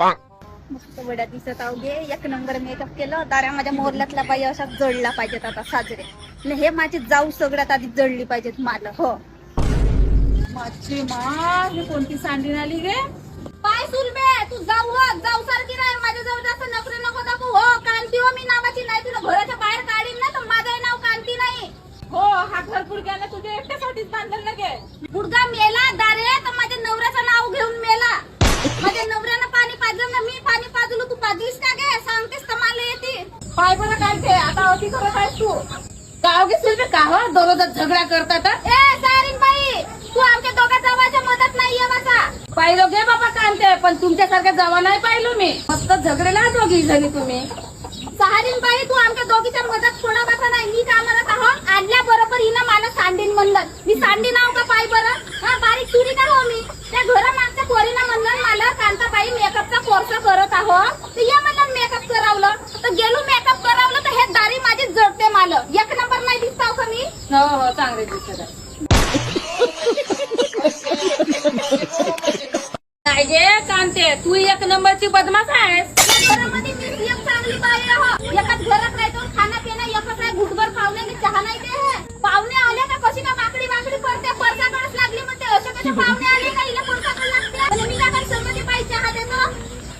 मस्त बड्या दिसत आहो गे, एक नंबर मेकअप केलं. दाऱ्या माझ्या मोरल्यातल्या बाई अशा जळल्या पाहिजेत आता साजरे. आणि हे माझी जाऊ सगळ्यात आधी जळली पाहिजेत मला. हो माझी मा, ही कोणती सांडीन आली गे? पाय सुलबे, तू जाऊ हो, जाऊ सारखी नाही. माझ्या जवळ जास्त नोकरी नको दाखवू. हो कांती हो मी नावाची नाही, तुला घराच्या बाहेर काढीन ना तर माझं नाव कांती नाही. हो, हा घर गुडघ्याला तुझ्या एकट्यासाठीच बांधलं ना गे. गुडगा मेला दारे तर माझ्या नवऱ्याचं नाव घेऊन मेला. माझ्या नवऱ्यानं पाणी पाजलं ना मी पाणी पाजलो, तू पाजलीस का गे? सांगतेस तर मला येते. पाय बरं काय ते आता अति करत आहेस तू. गाव घे सुलभे का हो, दररोज झगडा करतात. ए सारीन बाई, तू आमच्या दोघा जावाच्या मदत नाही येवाचा. पाहिलं गे बाबा कांते, पण तुमच्यासारख्या जावा नाही पाहिलो मी. फक्त झगडेला दोघी जणी तुम्ही. सहारीन बाई, तू आमच्या दोघीच्या मदत थोडा बसा नाही. मी का म्हणत आहो, आणल्या बरोबर हिनं मला सांडीन म्हणलं. मी सांडी नाव का पाय बरं? हा बारीक चुरी का हो मी? त्या घरामागच्या पोरीनं म्हणलं मला कांताबाई मेकअपचा कोर्स करत आहो, तर या मला मेकअप करावलं. तर गेलो मेकअप करावलं तर हे दारी माझी जडते मला. एक नंबर नाही दिसताव का मी? हो हो, चांगले दिसत आहे. काय गे कांते, तू एक नंबरची बदमाश आहेस. या घरामध्ये मी एक चांगली बाई आहे हो. एकाच घरात राहतो, खाना पिणं एकच आहे. घुटभर पाहुणे चहा नाही ते हे. पाहुणे आले का कशी का वाकडी वाकडी पडते, परसाकडच लागली म्हणते. असे कसे पाहुणे आले का हिला परसाकड लागते. आणि मी काय संगती बाई चहा देतो.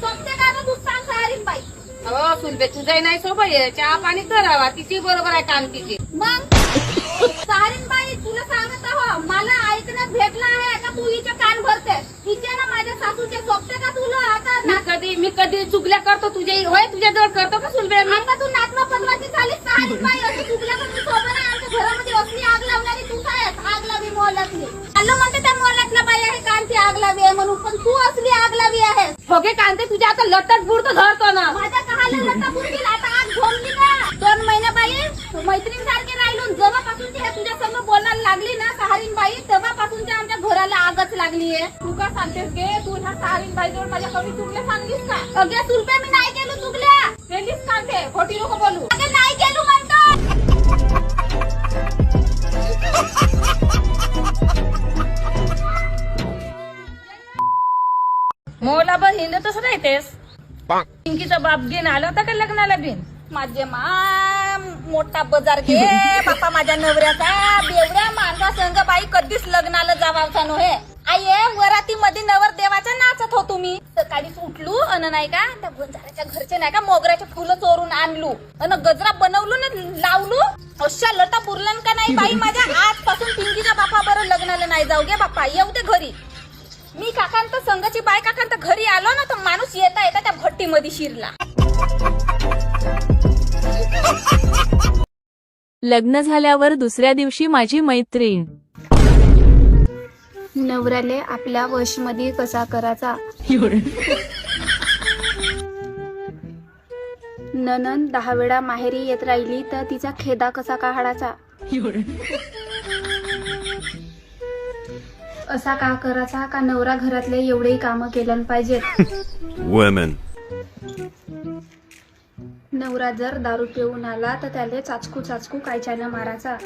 सोबते का तू सांग सहारीन बाई. हो सुलभे, तुझाही नाही सोबत चहा पाणी करावा. तिची बरोबर आहे कांतीची. मग सहारीन बाई, तुला सांगत आहो, मला ऐकण्यात भेटलं आहे का तू हिचे कान भरते. हिचे ना माझ्या सासूचे सोबते का तुला आता मी कधी चुकल्या करतो तुझ्या होय, तुझ्या जवळ करतो का सुलभे मी? आता तू नातवा पदवाची झालीस सहारीन बाई. अशी चुकल्या का तू सोबत आहे. आमच्या घरामध्ये असली आग लावणारी तू काय आहेस? आग लावी मोहल्यातली. आलो म्हणते त्या मोहल्यातला बाई आहे कांती आग लावी आहे म्हणून, पण तू असली आग लावी आहेस. हो गे कांते, तुझ्या आता लटक बुडतो धरतो ना. माझ्या कहाला लता बुडतील आता आग झोमली का? 2 महिने बाई मैत्रीण सारखे राहिलो. जेव्हापासून हे तुझ्या संग बोलायला लागली ना सहारीन बाई, तेव्हापासून आमच्या घराला आगच लागलीये. तू का सांगतेस गे? तू ह्या सहारीन बाईजवळ माझ्या कमी चुकल्या सांगलीस का? अगे सुलभे, मी नाही केलो चुकल्या. केलीस कांते, खोटी नको बोलू. अगे नाही केलो म्हणतो. मोला बर हिंद तसं राहतेस. पिंकीचा बाप घेऊन आला होता का लग्नाला बिन? माझे मोठा बाजार घे बापा माझ्या नवऱ्याचा. बेवड्या मांगा संग बाई कधीच लग्नाला जावाचा नव्हे. आये वराती मध्ये नवरदेवाच्या नाचत होतो मी. सकाळीच उठलो अन नाही का त्या बंजाराच्या घरचे नाही का मोगऱ्याचे फुलं चोरून आणलो अन गजरा बनवलो ना लावलो. अशा लटा पुरलन का नाही बाई माझ्या. आजपासून पिंकीच्या बापा बरं लग्नाला नाही जाऊ गे बापा. येऊ दे घरी. मी काकांत संघाची बाय काकांत घरी आलो ना तर माणूस येता येता त्या भट्टीमध्ये शिरला. लग्न झाल्यावर दुसऱ्या दिवशी माझी मैत्रीण नवऱ्याले आपल्या वशमध्ये कसा करायचा. ननन 10 वेळा माहेरी येत राहिली तर तिचा खेदा कसा काढायचा. असा का करायचा का नवरा घरातले एवढे काम केलं पाहिजेत. नवरा जर दारू पिऊन आला तर त्याला चाचकू चाचकू कायच्यानं मारायचा.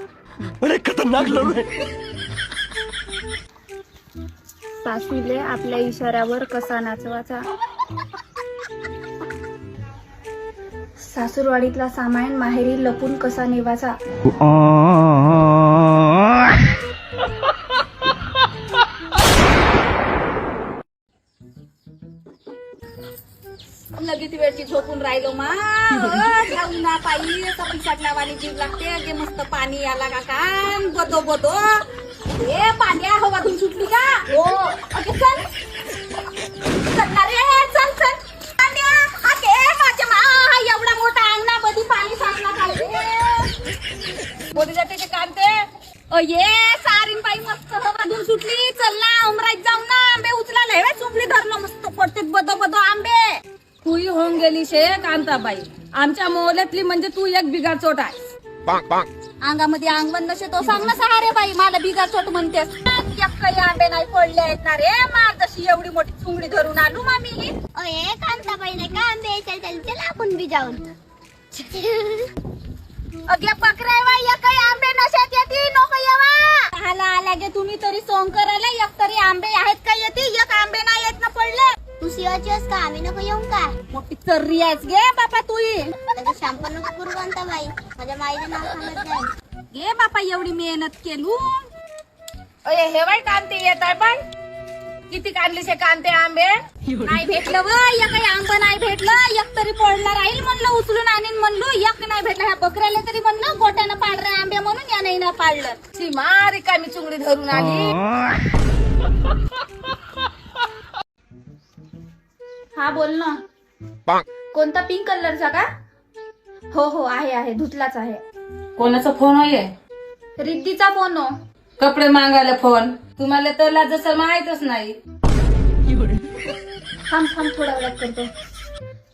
सासूले आपल्या इशाऱ्यावर कसा नाचवायचा. सासूरवाडीतला सामान माहेरी लपून कसा नेवायचा. लगेच वेळची झोपून राहिलो मा. जाऊन ना पायी पिसाटल्या वाली जीव लागते. अगे मस्त पाणी आला का कान बदो बदो. ए पाण्या हवा धुन सुटली का? हो अगे चल चल रे, चल चल पाण्या. अगे माझ्या मा एवढा मोठा अंगणा मध्ये पाणी साचला काय बोली जाते ते कांते. ये सारीन बाई मस्त हवा धुन सुटली. चल ना उमराईत जाऊ ना. आंबे उचला नाही चुपली धरलो मस्त पडते बदो बदो आंबे. तूही होऊन गेली शे कांताबाई. आमच्या मोहल्यातली म्हणजे तू एक बिगाड चोट आहे. अंगामध्ये अंगवण नसे तो सांग ना सहारे बाई. मला बिगार चोट म्हणतेस. काही आंबे नाही पडले आहेत ना रे. मार जशी एवढी मोठी चुंगडी धरून आलो मामी. अये कांताबाई नाही का आंबे चल चल चल आपण बी जाऊन. अगे पकराय बाई या काही आंबे नशेत येते नको येवा. आला आला गे तुम्ही तरी सोंग करायला. एक तरी आंबे आहेत का येते. एक आंबे नाही येत ना पडले. तू शिवाची आहेस का आम्ही नको येऊ का मोठी चर्री आहेस गे बापा तू त्याचं शॅम्पू नको करू कोणता बाई माझ्या माईने नाव सांगत जाईल गे बापा एवढी मेहनत केलू अरे हे बाई कांते येत आहे पण किती काढलीसे कांते आंबे नाही भेटलं व एक काही आंबा नाही भेटलं एक तरी पडला राहील म्हणलं उचलून आणीन म्हणलो एक नाही भेटलं ह्या बकऱ्याला तरी म्हणलं गोट्यानं पाडरे आंबे म्हणून या नाही ना पाडलं सीमा रिकामी चुंगडी धरून आली. हा बोल ना कोणता पिंक कलरचा का हो हो आहे धुतलाच आहे कोणाचा फोन आहे रिद्धीचा फोन हो कपडे मागायला फोन तुम्हाला तर जसं माहितच नाही. थांब थोडा वेळात करतो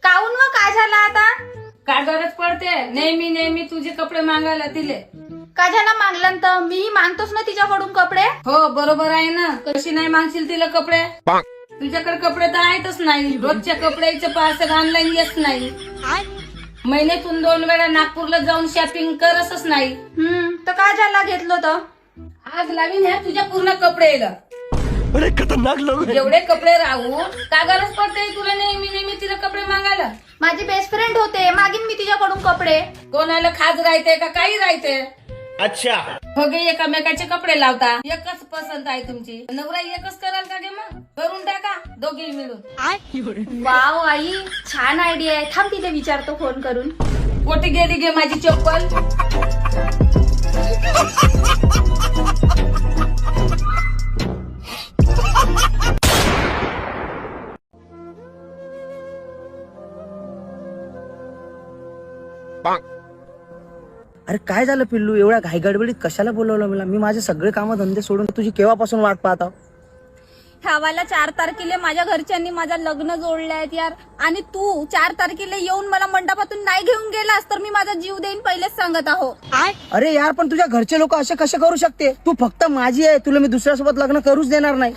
काऊन व काय झालं आता काय गरज पडते नेहमी तुझे कपडे मागायला दिले. काझ्याला मागलं तर मी मागतोच ना तिच्याकडून कपडे हो बरोबर आहे ना कशी नाही मागशील तिला कपडे तुझ्याकडे कपडे तर आहेतच नाही रोजच्या कपड्याचे पार्सल ऑनलाईन येत नाही महिन्यातून 2 वेळा नागपूरला जाऊन शॉपिंग करतच नाही. तर काझ्याला घेतलं तर आज लावीन ह्या तुझ्या पूर्ण कपडे एवढे कपडे राहून का गरज पडते तुला नेहमी तिला कपडे मागायला. माझी बेस्ट फ्रेंड होते मागीन मी तिच्याकडून कपडे कोणाला खाज राहते का काही राहते अच्छा बघे एकामेकाचे कपडे लावता एकच पसंत आहे तुमची नवरा एकच कराल का गे मग करून टाका दोघे मिळून. वाव आई छान आयडिया आहे थांब तिथे विचारतो फोन करून कोठे गेली गे माझी चप्पल. अरे काय झालं पिल्लू एवढ्या घाई गडबडीत कशाला बोलवलं मला मी माझे सगळे कामं धंदे सोडून तुझी केव्हापासून वाट पाहत आहो. ह्यावाला 4 तारखेला माझ्या घरच्यांनी माझं लग्न जोडलंय यार आणि तू 4 तारखेला येऊन मला मंडपातून नाही घेऊन गेलास तर मी माझा जीव देईन पहिलेच सांगत आहो. अरे यार पण तुझ्या घरचे लोक असे कसे करू शकते तू फक्त माझी आहे तुला मी दुसऱ्यासोबत लग्न करूच देणार नाही.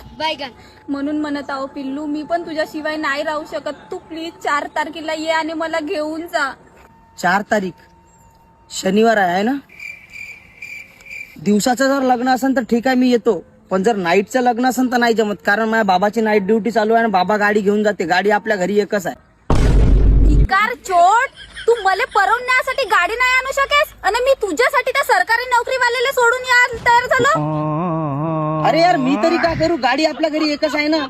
म्हणून म्हणत आहो पिल्लू मी पण तुझ्याशिवाय नाही राहू शकत तू प्लीज 4 तारखेला ये आणि मला घेऊन जा. 4 तारीख शनिवार आहे ना दिवसाचं जर लग्न असेल तर ठीक आहे मी येतो पण जर नाईटचं लग्न असेल तर नाही जमत कारण माझ्या बाबाची नाईट ड्युटी चालू आहे आणि बाबा गाडी घेऊन जाते गाडी आपल्या घरी एकच आहे. भिकार चोट तू मला परवण्यासाठी गाडी नाही आणू शकेस आणि मी तुझ्यासाठी त्या सरकारी नोकरीवाल्याला सोडून यायला तयार झालो. अरे यार मी तरी काय करू गाडी आपल्या घरी एकच आहे ना